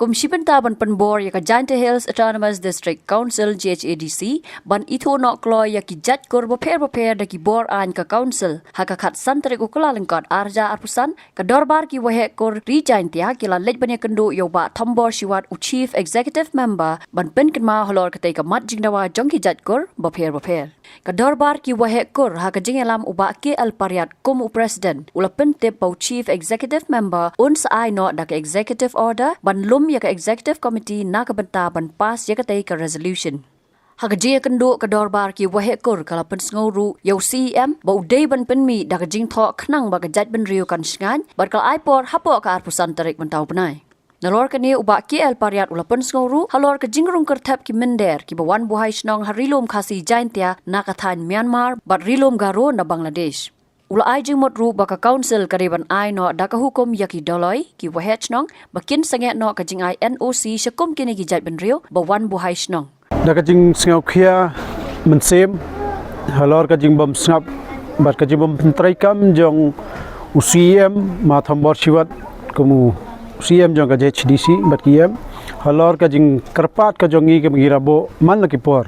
Komisi Pentaban Penbor ya ka Giant Hills Autonomous District Council GHADC ban itho nok kloy ya ki jat kor beper da ki bor an ka council hakakat santarik ukula lengkot arja arpusan ka dorbar ki wahe kor ri Giant ya ki la lej banya kendu yo ba thambor siwat u chief executive member ban pen kenma holor ka ka mat jingdawa jongki jat kor beper ka dorbar ki wahe kor ha ka jingelam uba ki al pariat kum u president ula pen tip pau chief executive member un sa ai no da ka executive order ban lum ya ka executive committee na ka benta ban pas ya ka ka resolution hagaji kendu ka dorbar ki wahe kor kala pen sngoru yo CM bau day ban pen mi da ka jing tho khnang ba ka jat ban riu kan sngan bar kal ai por hapo ka arpusan tarik mentau penai nalor ka ni uba ki el pariat ulapan sngoru halor ka jingrung kertap ki mender ki bawan buhai snong harilom khasi jaintia nakathan Myanmar bat rilom garo na Bangladesh ula ai jing mot ru ba ka council kariban ai no da ka hukum yaki doloi ki wahet snong bakin sange no ka jing ai NOC syakum kini ki jat benrio bawan buhai snong da ka jing sngaw khia mensem halor ka jing bom snap bat ka jing bom pentrai kam jong UCM ma thambor siwat kamu CM jong ka HDC bat kiem halor ka jing kerpat ka jongi ke mengirabo man laki por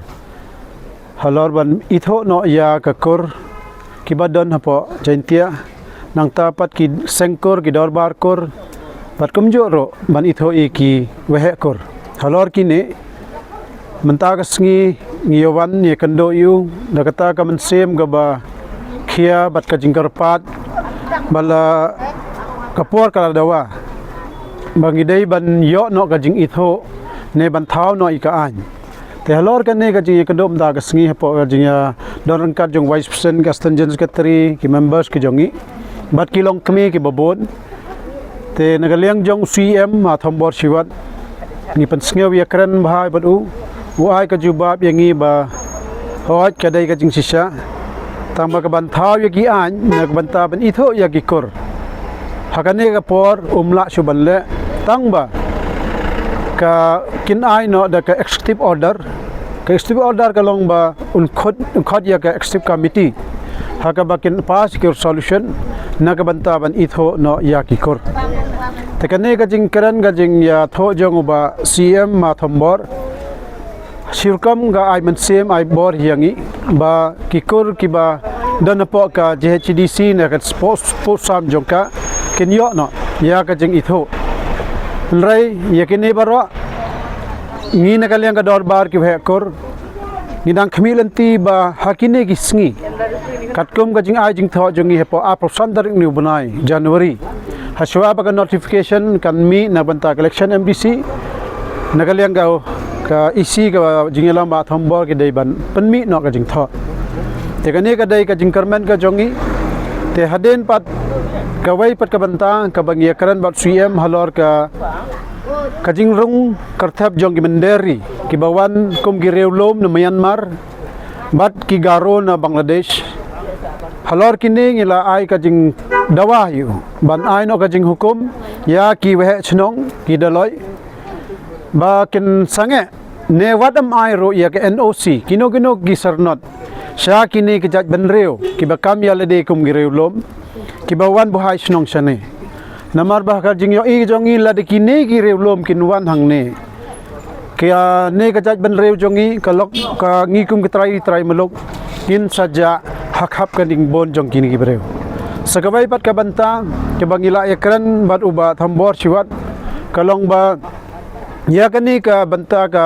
halor ban itho no ya ka kor ki badan hapo jaintia nang tapat ki sengkor ki dorbar kor bat kumjo ro ban itho ki wehe kor halor ki ne menta ka sngi ngiyawan ye kendo yu da kata ka mensem ga ba khia bat ka jing kerpat bala kapor kala dawa bangidai ban yo no ka jing itho ne ban thau no ika an te halor kan ne ka jing kedom da ka sngi hapo ka jing ya don kat jong vice president ka stangen secretary ki members ki jongi bat ki long kmi ki babon te nagaliang jong CM ma thambor siwat ni pan sngew ya kran bhai bat u ai ka jubab yangi ba hoj ka dai ka jing sisa tamba ka ban thau ya ki an na ka ban ta ban itho ya ki kor hakane ka por umla subanle tangba ka kin ai no da ka executive order ka long ba un khod ya ka executive committee haka ba kin pass ki solution na ka banta ban itho no ya ki kor te kane ka jing karan ga jing ya tho jong ba CM ma thambor sirkam ga ai man sem ai bor hiangi ba ki kor ki ba dan po ka JHDC na ka sports sam jong ka kin yo no ya ka jing itho rai yakini baro ngi nakaliang ka dorbar ki bhekor ngidang khmilanti ba hakine ki sngi katkum ka jing ai jing tho jongi hepo apro sandar ni bunai January haswa ba ka notification kan mi na banta collection MBC nakaliang ka isi ka jingelam ba thambor ki dei ban panmi no ka jing tho te kane ka dei ka jing karman ka jongi te haden pat kawai pat ka banta ka bangia karan bat CM halor ka kajing rung karthap jong ki menderi ki bawan kum ki reulom na Myanmar bat ki garo na Bangladesh halor kini ngila ai kajing dawa yu ban ai no kajing hukum ya ki wehe chnong ki daloi ba kin sange ne wadam ai ro ya ke NOC kino ki sarnot sya kini ki jat benreu ki bakam ya lede kum ki reulom kibawan buhai snong sane namar bah ka jing yo i jongi la de kine ki reulom kinwan hang ne kya ne ka jaj ban reu jongi kalok ka ngikum ki trai melok kin saja hak hap kan ding bon jong kini ki breu sakabai pat ka banta ke bangila ekran bat uba thambor siwat kalong ba ya kani ka banta ka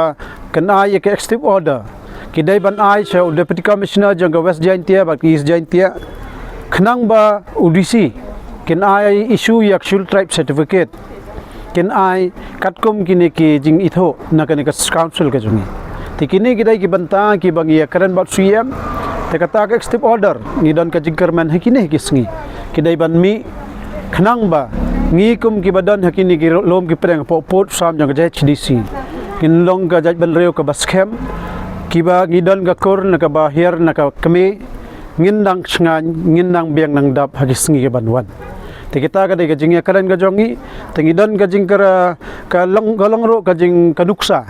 kana ye ke executive order ki dai ban ai so deputy commissioner jong ka West Jaintia bat ki East Jaintia khnang ba UDC kin ai issue yak shul tribe certificate kin ai katkum kini ki jing itho na kani ka council ka jungi tikini kidai ki banta ki bangi karan ba CM te kata ka executive order ni don ka jingkerman hakini ki sngi kidai ban mi khnang ba ngi kum ki badan hakini ki lom ki preng pot sam jang ka HDC kin long ka jaj ban reu ka baskem ki ba ngi don ka kor na ka bahir na ka kami ngindang sngan ngindang biang nang dap hagis ngi ke banwan te kita ka dai ka jing karan ka jongi tengi don ka jing kara ka long ro ka jing kanuksa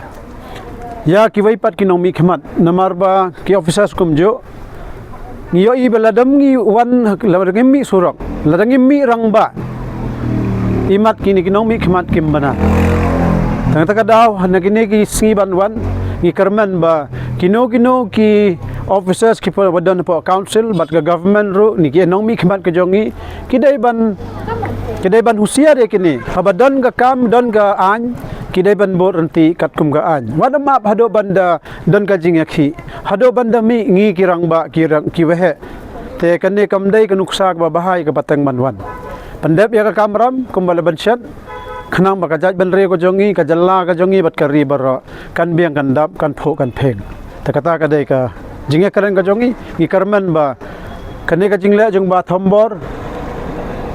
ya ki wai pat ki nomi khmat namar ba ki officers kumjo ngiyo i beladam ngi wan ladang mi surok ladang mi rang ba imat kini kinong mi khmat kim bana tang takadaw hanagini ki singi banwan ki kerman ba kino ki officers ki wadon po council bat ka government ru ni ki nong mi khmat ka jongi kidai ban husia de kini habadon ka kam don ka an kidai ban bor anti kat kum ka an wada map hado banda don ka jing yakhi hado banda mi ngi kirang ba kirang ki wehe te kanne kamdai kanuksak ba bahai ka patang manwan pandep ya ka kamram kumbala banshat khanang ba ka jaj ban re ko jongi ka jalla ka jongi bat ka ri bar kan biang kan dap kan pho kan pheng ta kata ka dei ka jinge karen ka jongi ki karman ba kanne ka jingle jong ba thombor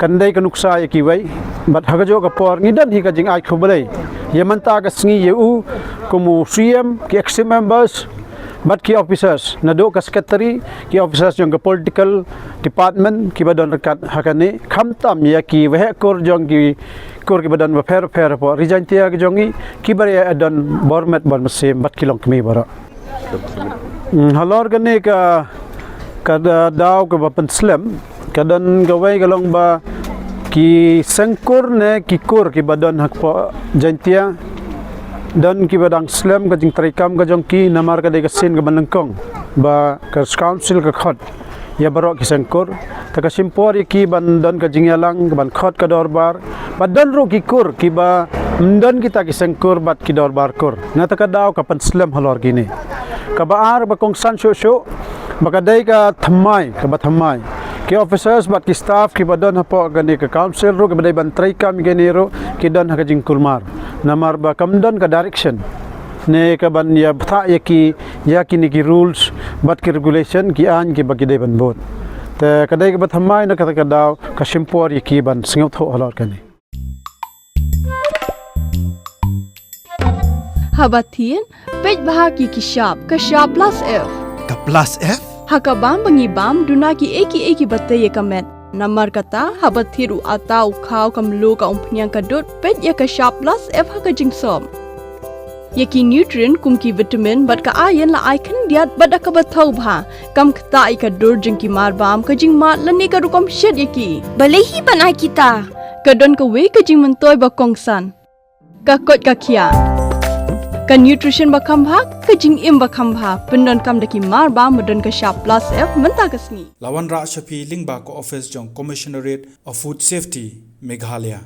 kan dei ka nuksa ya ki wai bat ha ka jo ka por ngi dan hi ka jing ai khobalai yamanta ka sngi yu kumu CM ki ex members bat ki officers nado ka secretary ki officers jong ka political department ki badon rekat hakane khamtam ya ki wehe kor jong ki badan ba fer po resign tia ki jongi ki bare adon bormet bon mesim bat kilong kmi bara halor gane ka daw ka ban slam kadan gawai galong ba ki sangkur ne ki kur ki badan hak po jantia dan ki badang slam ka jing trikam ka jong ki namar ka de ka sin ka banangkong ba ka council ka khot ya baro ki sangkur ta ka simpor ki ban don ka jingyalang ka ban khot ka dorbar badan ro ki kur ki ba mdon kita ki sangkur bat ki dorbar kur na ta ka daw ka pan slam halor gini ka baar ba kong san sho baka dai ka thamai ki officers bat ki staff ki badon hapo gani ka council ro ki badai ban trikam gani ro ki don ha ka jing kulmar namar ba kamdon ka direction ne ka ban ya btha ya ki ni ki rules bat ki regulation ki an ki bagi dai ban bot te kadai ka bathamai na ka daw ka simpor ya ki ban singau tho halor kani Habatin pej bahagi ki shop ka shop plus F Ka plus F? hakabam bangibam dunaki eki batay kamet namar kata habathiru atau khaw kamlu ka umpnyang kadut pej ya ka shop plus F haka jingsom yaki nutrient kumki vitamin bat ka ayan la icon diat bat ka bathau bha kam khta ka dur jingki mar bam ka jing ma lani ka rukom shed yaki balehi banai kita kadon ka we ka jing mentoy ba kongsan ka kot ka khia ka nutrition ba khambha ka jing im ba khambha pendon kam daki mar ba modon ka sharp plus F menta ka sngi Lawan Ra Shafi Lingba ko office jong Commissionerate of Food Safety Meghalaya